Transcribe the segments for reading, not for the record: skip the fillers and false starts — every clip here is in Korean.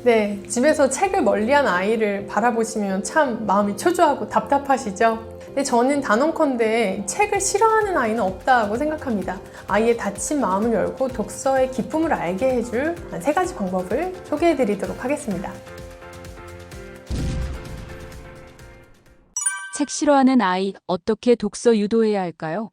네, 집에서 책을 멀리한 아이를 바라보시면 참 마음이 초조하고 답답하시죠? 근데 저는 단언컨대 책을 싫어하는 아이는 없다고 생각합니다. 아이의 닫힌 마음을 열고 독서의 기쁨을 알게 해줄 한 3가지 방법을 소개해드리도록 하겠습니다. 책 싫어하는 아이, 어떻게 독서 유도해야 할까요?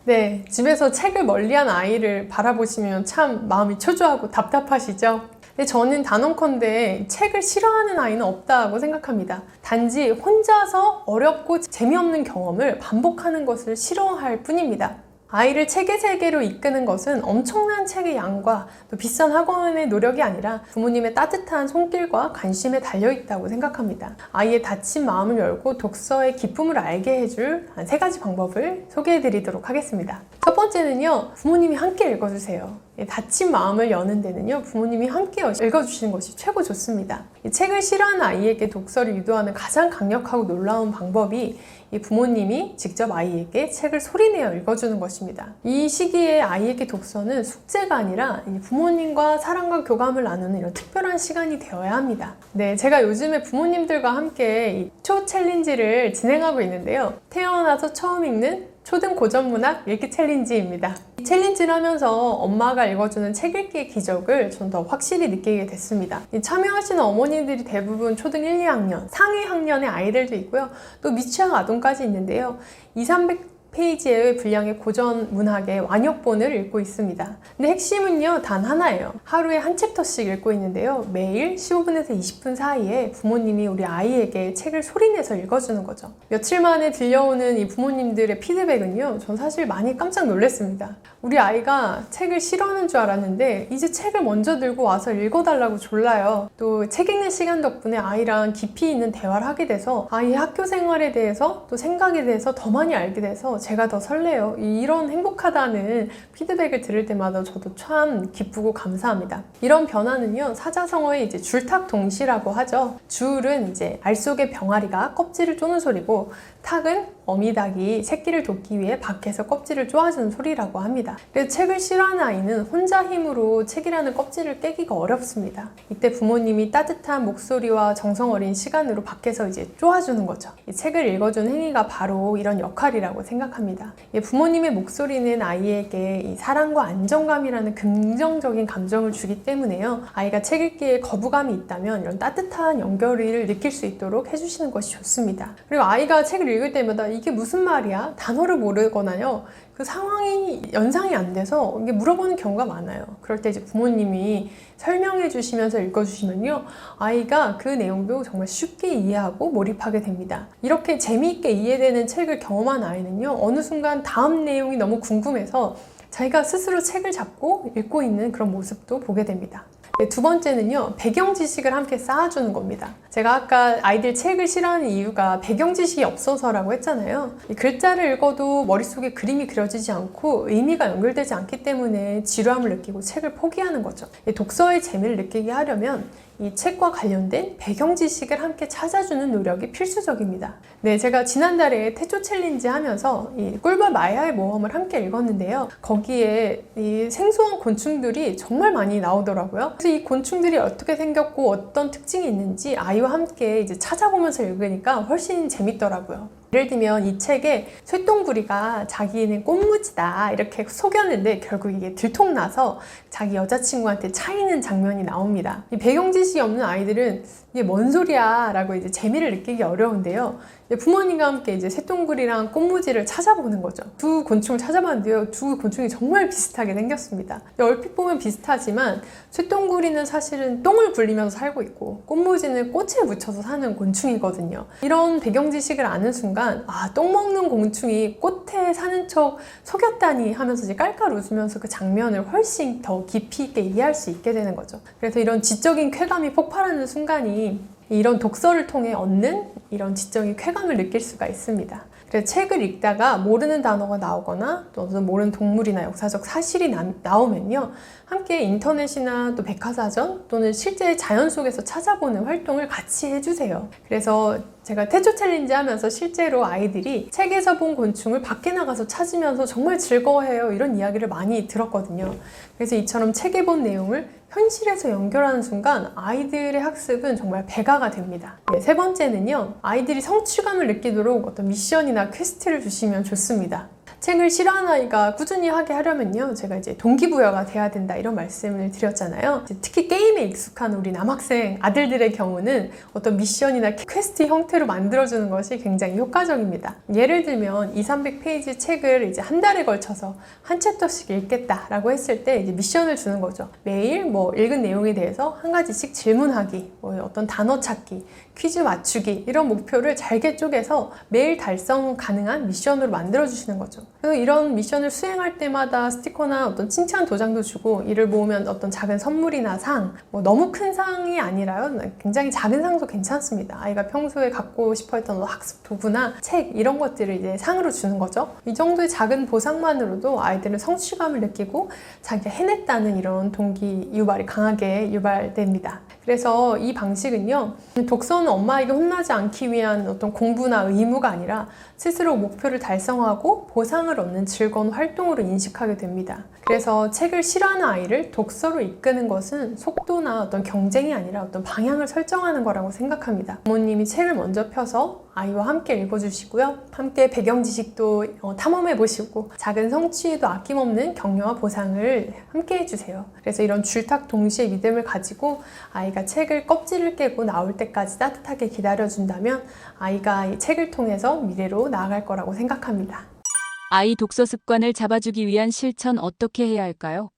네, 집에서 책을 멀리한 아이를 바라보시면 참 마음이 초조하고 답답하시죠? 근데 저는 단언컨대 책을 싫어하는 아이는 없다고 생각합니다. 단지 혼자서 어렵고 재미없는 경험을 반복하는 것을 싫어할 뿐입니다. 아이를 책의 세계로 이끄는 것은 엄청난 책의 양과 또 비싼 학원의 노력이 아니라 부모님의 따뜻한 손길과 관심에 달려있다고 생각합니다. 아이의 닫힌 마음을 열고 독서의 기쁨을 알게 해줄 한 3가지 방법을 소개해드리도록 하겠습니다. 첫 번째는요, 부모님이 함께 읽어주세요. 닫힌 마음을 여는 데는요, 부모님이 함께 읽어주시는 것이 최고 좋습니다. 이 책을 싫어하는 아이에게 독서를 유도하는 가장 강력하고 놀라운 방법이 이 부모님이 직접 아이에게 책을 소리내어 읽어주는 것입니다. 이 시기에 아이에게 독서는 숙제가 아니라 부모님과 사랑과 교감을 나누는 이런 특별한 시간이 되어야 합니다. 네, 제가 요즘에 부모님들과 함께 이 초 챌린지를 진행하고 있는데요. 태어나서 처음 읽는 초등 고전문학 읽기 챌린지입니다. 이 챌린지를 하면서 엄마가 읽어주는 책 읽기의 기적을 좀 더 확실히 느끼게 됐습니다. 참여하시는 어머니들이 대부분 초등 1, 2학년, 상위 학년의 아이들도 있고요. 또 미취학 아동까지 있는데요. 200~300페이지의 분량의 고전 문학의 완역본을 읽고 있습니다. 근데 핵심은요, 단 하나예요. 하루에 한 챕터씩 읽고 있는데요. 매일 15분에서 20분 사이에 부모님이 우리 아이에게 책을 소리내서 읽어주는 거죠. 며칠 만에 들려오는 이 부모님들의 피드백은요, 전 사실 많이 깜짝 놀랐습니다. 우리 아이가 책을 싫어하는 줄 알았는데 이제 책을 먼저 들고 와서 읽어달라고 졸라요. 또 책 읽는 시간 덕분에 아이랑 깊이 있는 대화를 하게 돼서 아이의 학교 생활에 대해서 또 생각에 대해서 더 많이 알게 돼서 제가 더 설레요. 이런 행복하다는 피드백을 들을 때마다 저도 참 기쁘고 감사합니다. 이런 변화는요, 사자성어의 이제 줄탁동시라고 하죠. 줄은 이제 알 속의 병아리가 껍질을 쪼는 소리고, 탁은 어미닭이 새끼를 돕기 위해 밖에서 껍질을 쪼아주는 소리라고 합니다. 그래서 책을 싫어하는 아이는 혼자 힘으로 책이라는 껍질을 깨기가 어렵습니다. 이때 부모님이 따뜻한 목소리와 정성 어린 시간으로 밖에서 이제 쪼아주는 거죠. 이 책을 읽어주는 행위가 바로 이런 역할이라고 생각합니다. 부모님의 목소리는 아이에게 이 사랑과 안정감이라는 긍정적인 감정을 주기 때문에요. 아이가 책 읽기에 거부감이 있다면 이런 따뜻한 연결을 느낄 수 있도록 해주시는 것이 좋습니다. 그리고 아이가 책을 읽을 때마다 이게 무슨 말이야? 단어를 모르거나요. 그 상황이 연상이 안 돼서 이게 물어보는 경우가 많아요. 그럴 때 이제 부모님이 설명해 주시면서 읽어주시면요, 아이가 그 내용도 정말 쉽게 이해하고 몰입하게 됩니다. 이렇게 재미있게 이해되는 책을 경험한 아이는요, 어느 순간 다음 내용이 너무 궁금해서 자기가 스스로 책을 잡고 읽고 있는 그런 모습도 보게 됩니다. 네, 두 번째는요, 배경 지식을 함께 쌓아주는 겁니다. 제가 아까 아이들 책을 싫어하는 이유가 배경 지식이 없어서라고 했잖아요. 이 글자를 읽어도 머릿속에 그림이 그려지지 않고 의미가 연결되지 않기 때문에 지루함을 느끼고 책을 포기하는 거죠. 독서의 재미를 느끼게 하려면 이 책과 관련된 배경 지식을 함께 찾아주는 노력이 필수적입니다. 네, 제가 지난달에 태초 챌린지 하면서 이 꿀벌 마야의 모험을 함께 읽었는데요. 거기에 이 생소한 곤충들이 정말 많이 나오더라고요. 그래서 이 곤충들이 어떻게 생겼고 어떤 특징이 있는지 아이와 함께 이제 찾아보면서 읽으니까 훨씬 재밌더라고요. 예를 들면 이 책에 쇠똥구리가 자기는 꽃무지다 이렇게 속였는데 결국 이게 들통나서 자기 여자친구한테 차이는 장면이 나옵니다. 이 배경 지식이 없는 아이들은 이게 뭔 소리야 라고 이제 재미를 느끼기 어려운데요. 부모님과 함께 이제 쇠똥구리랑 꽃무지를 찾아보는 거죠. 두 곤충을 찾아봤는데요, 두 곤충이 정말 비슷하게 생겼습니다. 얼핏 보면 비슷하지만 쇠똥구리는 사실은 똥을 굴리면서 살고 있고 꽃무지는 꽃에 묻혀서 사는 곤충이거든요. 이런 배경 지식을 아는 순간, 아, 똥 먹는 곤충이 꽃에 사는 척 속였다니 하면서 이제 깔깔 웃으면서 그 장면을 훨씬 더 깊이 있게 이해할 수 있게 되는 거죠. 그래서 이런 지적인 쾌감이 폭발하는 순간이 이런 독서를 통해 얻는 이런 지적인 쾌감을 느낄 수가 있습니다. 그래서 책을 읽다가 모르는 단어가 나오거나 또 모르는 동물이나 역사적 사실이 나오면요, 함께 인터넷이나 또 백과사전 또는 실제 자연 속에서 찾아보는 활동을 같이 해주세요. 그래서 제가 태초 챌린지 하면서 실제로 아이들이 책에서 본 곤충을 밖에 나가서 찾으면서 정말 즐거워해요, 이런 이야기를 많이 들었거든요. 그래서 이처럼 책에 본 내용을 현실에서 연결하는 순간 아이들의 학습은 정말 배가가 됩니다. 네, 세 번째는요, 아이들이 성취감을 느끼도록 어떤 미션이나 퀘스트를 주시면 좋습니다. 책을 싫어하는 아이가 꾸준히 하게 하려면요, 제가 이제 동기부여가 돼야 된다 이런 말씀을 드렸잖아요. 특히 게임에 익숙한 우리 남학생 아들들의 경우는 어떤 미션이나 퀘스트 형태로 만들어주는 것이 굉장히 효과적입니다. 예를 들면 200~300페이지 책을 이제 한 달에 걸쳐서 한 챕터씩 읽겠다라고 했을 때 이제 미션을 주는 거죠. 매일 읽은 내용에 대해서 한 가지씩 질문하기, 어떤 단어 찾기, 퀴즈 맞추기 이런 목표를 잘게 쪼개서 매일 달성 가능한 미션으로 만들어주시는 거죠. 그래서 이런 미션을 수행할 때마다 스티커나 어떤 칭찬 도장도 주고, 이를 모으면 어떤 작은 선물이나 상, 너무 큰 상이 아니라요, 굉장히 작은 상도 괜찮습니다. 아이가 평소에 갖고 싶어 했던 학습 도구나 책 이런 것들을 이제 상으로 주는 거죠. 이 정도의 작은 보상만으로도 아이들은 성취감을 느끼고 자기가 해냈다는 이런 동기 유발이 강하게 유발됩니다. 그래서 이 방식은요, 독서는 엄마에게 혼나지 않기 위한 어떤 공부나 의무가 아니라 스스로 목표를 달성하고 보상을 얻는 즐거운 활동으로 인식하게 됩니다. 그래서 책을 싫어하는 아이를 독서로 이끄는 것은 속도나 어떤 경쟁이 아니라 어떤 방향을 설정하는 거라고 생각합니다. 부모님이 책을 먼저 펴서 아이와 함께 읽어주시고요. 함께 배경 지식도 탐험해 보시고 작은 성취에도 아낌없는 격려와 보상을 함께 해주세요. 그래서 이런 줄탁 동시에 믿음을 가지고 아이가 책을 껍질을 깨고 나올 때까지 따뜻하게 기다려준다면 아이가 이 책을 통해서 미래로 나아갈 거라고 생각합니다. 아이 독서 습관을 잡아주기 위한 실천 어떻게 해야 할까요?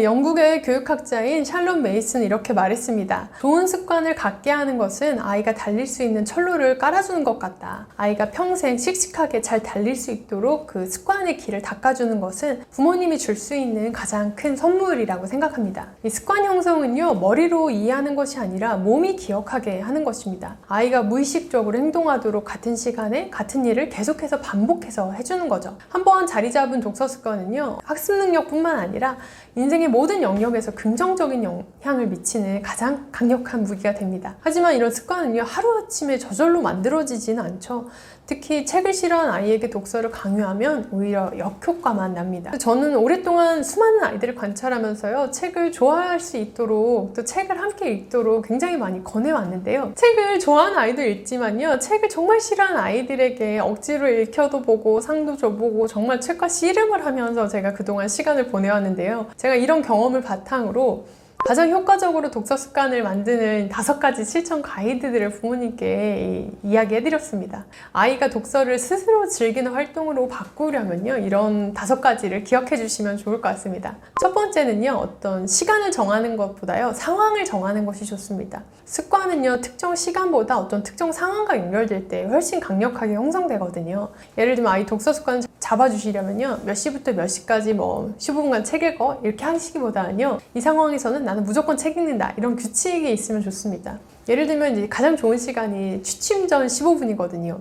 영국의 교육학자인 샬롯 메이슨은 이렇게 말했습니다. 좋은 습관을 갖게 하는 것은 아이가 달릴 수 있는 철로를 깔아주는 것 같다. 아이가 평생 씩씩하게 잘 달릴 수 있도록 그 습관의 길을 닦아주는 것은 부모님이 줄 수 있는 가장 큰 선물이라고 생각합니다. 이 습관 형성은요, 머리로 이해하는 것이 아니라 몸이 기억하게 하는 것입니다. 아이가 무의식적으로 행동하도록 같은 시간에 같은 일을 계속해서 반복해서 해주는 거죠. 한번 자리 잡은 독서 습관은요, 학습 능력뿐만 아니라 인생의 모든 영역에서 긍정적인 영향을 미치는 가장 강력한 무기가 됩니다. 하지만 이런 습관은요, 하루아침에 저절로 만들어지지는 않죠. 특히 책을 싫어하는 아이에게 독서를 강요하면 오히려 역효과만 납니다. 저는 오랫동안 수많은 아이들을 관찰하면서요, 책을 좋아할 수 있도록, 또 책을 함께 읽도록 굉장히 많이 권해왔는데요. 책을 좋아하는 아이도 읽지만요, 책을 정말 싫어하는 아이들에게 억지로 읽혀도 보고 상도 줘보고 정말 책과 씨름을 하면서 제가 그동안 시간을 보내왔는데요. 제가 이런 경험을 바탕으로 가장 효과적으로 독서 습관을 만드는 5가지 실천 가이드들을 부모님께 이야기해드렸습니다. 아이가 독서를 스스로 즐기는 활동으로 바꾸려면요, 이런 5가지를 기억해 주시면 좋을 것 같습니다. 첫 번째는요, 어떤 시간을 정하는 것보다요, 상황을 정하는 것이 좋습니다. 습관은요, 특정 시간보다 어떤 특정 상황과 연결될 때 훨씬 강력하게 형성되거든요. 예를 들면 아이 독서 습관 잡아주시려면요, 몇 시부터 몇 시까지 15분간 책 읽어 이렇게 하시기보다는요, 이 상황에서는 나는 무조건 책 읽는다 이런 규칙이 있으면 좋습니다. 예를 들면 이제 가장 좋은 시간이 취침 전 15분이거든요.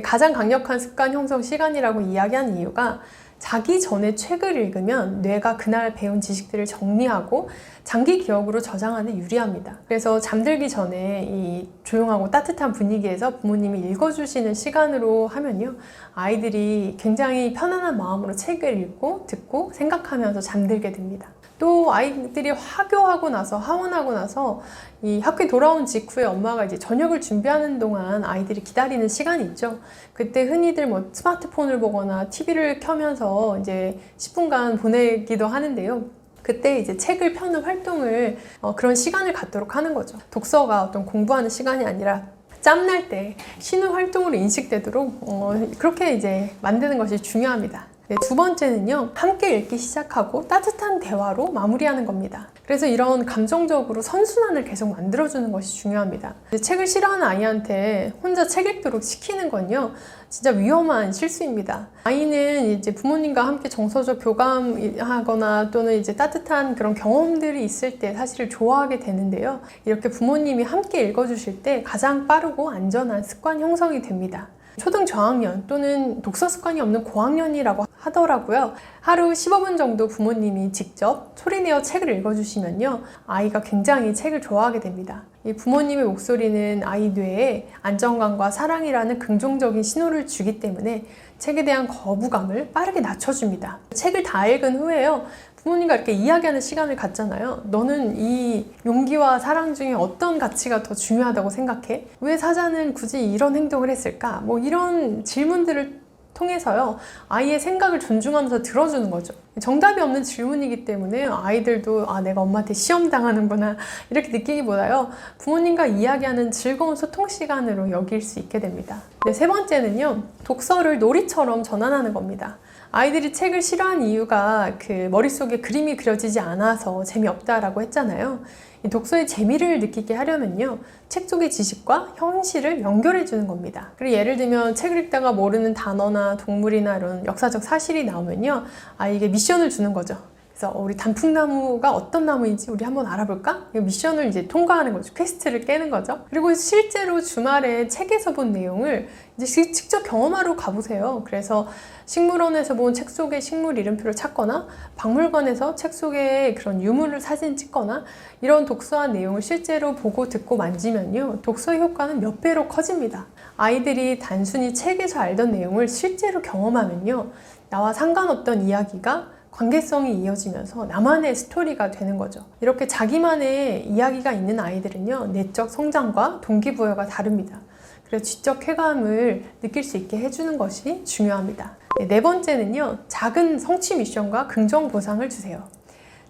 가장 강력한 습관 형성 시간이라고 이야기하는 이유가, 자기 전에 책을 읽으면 뇌가 그날 배운 지식들을 정리하고 장기 기억으로 저장하는 데 유리합니다. 그래서 잠들기 전에 이 조용하고 따뜻한 분위기에서 부모님이 읽어주시는 시간으로 하면요, 아이들이 굉장히 편안한 마음으로 책을 읽고 듣고 생각하면서 잠들게 됩니다. 또 아이들이 하교하고 나서, 하원하고 나서 이 학교에 돌아온 직후에 엄마가 이제 저녁을 준비하는 동안 아이들이 기다리는 시간이 있죠. 그때 흔히들 스마트폰을 보거나 TV를 켜면서 이제 10분간 보내기도 하는데요. 그때 이제 책을 펴는 활동을, 그런 시간을 갖도록 하는 거죠. 독서가 어떤 공부하는 시간이 아니라 짬날 때 쉬는 활동으로 인식되도록 그렇게 이제 만드는 것이 중요합니다. 네, 두 번째는요, 함께 읽기 시작하고 따뜻한 대화로 마무리하는 겁니다. 그래서 이런 감정적으로 선순환을 계속 만들어주는 것이 중요합니다. 책을 싫어하는 아이한테 혼자 책 읽도록 시키는 건요, 진짜 위험한 실수입니다. 아이는 이제 부모님과 함께 정서적 교감하거나 또는 이제 따뜻한 그런 경험들이 있을 때 사실 좋아하게 되는데요. 이렇게 부모님이 함께 읽어주실 때 가장 빠르고 안전한 습관 형성이 됩니다. 초등 저학년 또는 독서 습관이 없는 고학년이라고 하더라고요. 하루 15분 정도 부모님이 직접 소리내어 책을 읽어주시면요, 아이가 굉장히 책을 좋아하게 됩니다. 이 부모님의 목소리는 아이 뇌에 안정감과 사랑이라는 긍정적인 신호를 주기 때문에 책에 대한 거부감을 빠르게 낮춰줍니다. 책을 다 읽은 후에요, 부모님과 이렇게 이야기하는 시간을 갖잖아요. 너는 이 용기와 사랑 중에 어떤 가치가 더 중요하다고 생각해? 왜 사자는 굳이 이런 행동을 했을까? 뭐 이런 질문들을 통해서요, 아이의 생각을 존중하면서 들어주는 거죠. 정답이 없는 질문이기 때문에 아이들도 내가 엄마한테 시험 당하는구나 이렇게 느끼기보다요, 부모님과 이야기하는 즐거운 소통 시간으로 여길 수 있게 됩니다. 네, 세 번째는요, 독서를 놀이처럼 전환하는 겁니다. 아이들이 책을 싫어하는 이유가 그 머릿속에 그림이 그려지지 않아서 재미없다라고 했잖아요. 이 독서의 재미를 느끼게 하려면요, 책 속의 지식과 현실을 연결해 주는 겁니다. 그리고 예를 들면 책을 읽다가 모르는 단어나 동물이나 이런 역사적 사실이 나오면요, 아이에게 미션을 주는 거죠. 그래서 우리 단풍나무가 어떤 나무인지 우리 한번 알아볼까? 이 미션을 이제 통과하는 거죠. 퀘스트를 깨는 거죠. 그리고 실제로 주말에 책에서 본 내용을 이제 직접 경험하러 가보세요. 그래서 식물원에서 본 책 속의 식물 이름표를 찾거나, 박물관에서 책 속의 그런 유물을 사진 찍거나, 이런 독서한 내용을 실제로 보고 듣고 만지면요, 독서의 효과는 몇 배로 커집니다. 아이들이 단순히 책에서 알던 내용을 실제로 경험하면요, 나와 상관없던 이야기가 관계성이 이어지면서 나만의 스토리가 되는 거죠. 이렇게 자기만의 이야기가 있는 아이들은요, 내적 성장과 동기부여가 다릅니다. 그래서 지적 쾌감을 느낄 수 있게 해주는 것이 중요합니다. 네 번째는요, 작은 성취 미션과 긍정 보상을 주세요.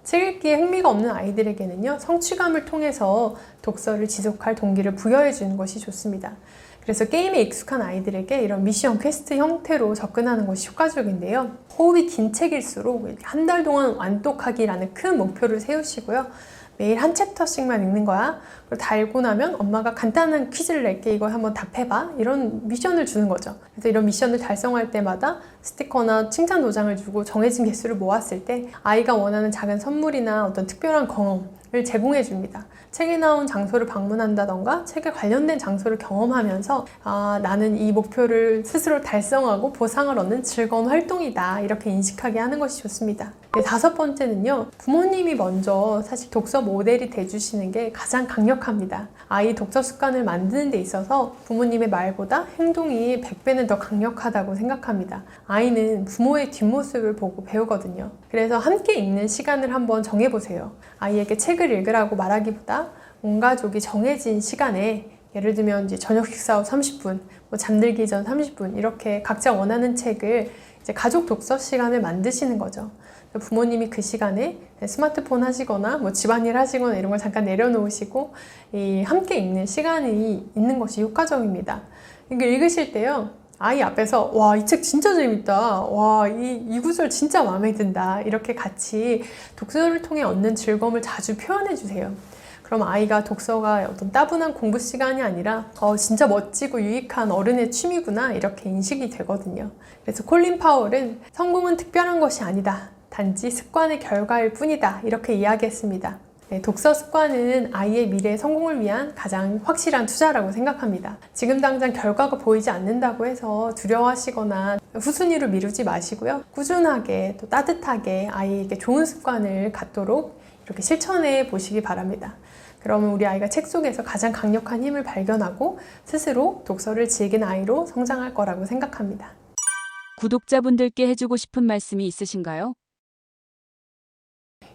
책 읽기에 흥미가 없는 아이들에게는요, 성취감을 통해서 독서를 지속할 동기를 부여해 주는 것이 좋습니다. 그래서 게임에 익숙한 아이들에게 이런 미션 퀘스트 형태로 접근하는 것이 효과적인데요. 호흡이 긴 책일수록 한 달 동안 완독하기라는 큰 목표를 세우시고요. 매일 한 챕터씩만 읽는 거야. 그리고 다 읽고 나면 엄마가 간단한 퀴즈를 낼게, 이거 한번 답해봐. 이런 미션을 주는 거죠. 그래서 이런 미션을 달성할 때마다 스티커나 칭찬 도장을 주고 정해진 개수를 모았을 때 아이가 원하는 작은 선물이나 어떤 특별한 경험을 제공해 줍니다. 책에 나온 장소를 방문한다던가 책에 관련된 장소를 경험하면서 나는 이 목표를 스스로 달성하고 보상을 얻는 즐거운 활동이다, 이렇게 인식하게 하는 것이 좋습니다. 네, 다섯 번째는요, 부모님이 먼저 사실 독서 모델이 돼주시는 게 가장 강력합니다. 아이 독서 습관을 만드는 데 있어서 부모님의 말보다 행동이 100배는 더 강력하다고 생각합니다. 아이는 부모의 뒷모습을 보고 배우거든요. 그래서 함께 읽는 시간을 한번 정해보세요. 아이에게 책을 읽으라고 말하기보다 온 가족이 정해진 시간에, 예를 들면 이제 저녁 식사 후 30분, 뭐 잠들기 전 30분, 이렇게 각자 원하는 책을 이제 가족 독서 시간을 만드시는 거죠. 부모님이 그 시간에 스마트폰 하시거나 뭐 집안일 하시거나 이런 걸 잠깐 내려놓으시고 이 함께 읽는 시간이 있는 것이 효과적입니다. 이게 읽으실 때요, 아이 앞에서 와, 이 책 진짜 재밌다, 와, 이 구절 진짜 마음에 든다, 이렇게 같이 독서를 통해 얻는 즐거움을 자주 표현해 주세요. 그럼 아이가 독서가 어떤 따분한 공부 시간이 아니라 진짜 멋지고 유익한 어른의 취미구나, 이렇게 인식이 되거든요. 그래서 콜린 파월은 성공은 특별한 것이 아니다, 단지 습관의 결과일 뿐이다, 이렇게 이야기했습니다. 네, 독서 습관은 아이의 미래 성공을 위한 가장 확실한 투자라고 생각합니다. 지금 당장 결과가 보이지 않는다고 해서 두려워하시거나 후순위로 미루지 마시고요. 꾸준하게 또 따뜻하게 아이에게 좋은 습관을 갖도록 이렇게 실천해 보시기 바랍니다. 그러면 우리 아이가 책 속에서 가장 강력한 힘을 발견하고 스스로 독서를 즐기는 아이로 성장할 거라고 생각합니다. 구독자분들께 해주고 싶은 말씀이 있으신가요?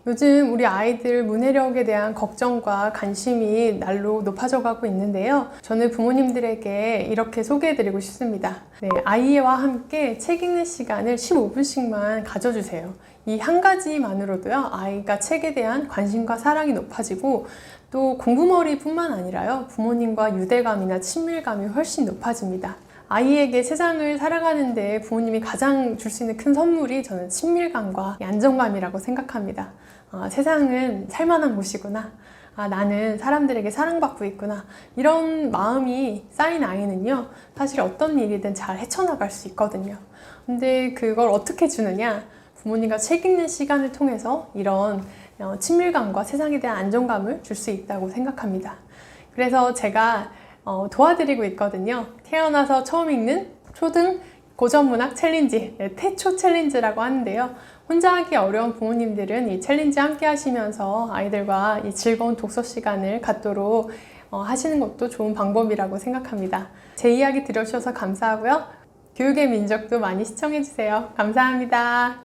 요즘 우리 아이들 문해력에 대한 걱정과 관심이 날로 높아져 가고 있는데요. 저는 부모님들에게 이렇게 소개해드리고 싶습니다. 네, 아이와 함께 책 읽는 시간을 15분씩만 가져주세요. 이 한 가지만으로도요, 아이가 책에 대한 관심과 사랑이 높아지고 또 공부머리뿐만 아니라요, 부모님과 유대감이나 친밀감이 훨씬 높아집니다. 아이에게 세상을 살아가는데 부모님이 가장 줄 수 있는 큰 선물이 저는 친밀감과 안정감이라고 생각합니다. 세상은 살만한 곳이구나, 나는 사람들에게 사랑받고 있구나, 이런 마음이 쌓인 아이는요, 사실 어떤 일이든 잘 헤쳐나갈 수 있거든요. 근데 그걸 어떻게 주느냐? 부모님과 책 읽는 시간을 통해서 이런 친밀감과 세상에 대한 안정감을 줄 수 있다고 생각합니다. 그래서 제가 도와드리고 있거든요. 태어나서 처음 읽는 초등 고전문학 챌린지, 태초 챌린지라고 하는데요. 혼자 하기 어려운 부모님들은 이 챌린지 함께 하시면서 아이들과 이 즐거운 독서 시간을 갖도록 하시는 것도 좋은 방법이라고 생각합니다. 제 이야기 들어주셔서 감사하고요. 교육의 민족도 많이 시청해주세요. 감사합니다.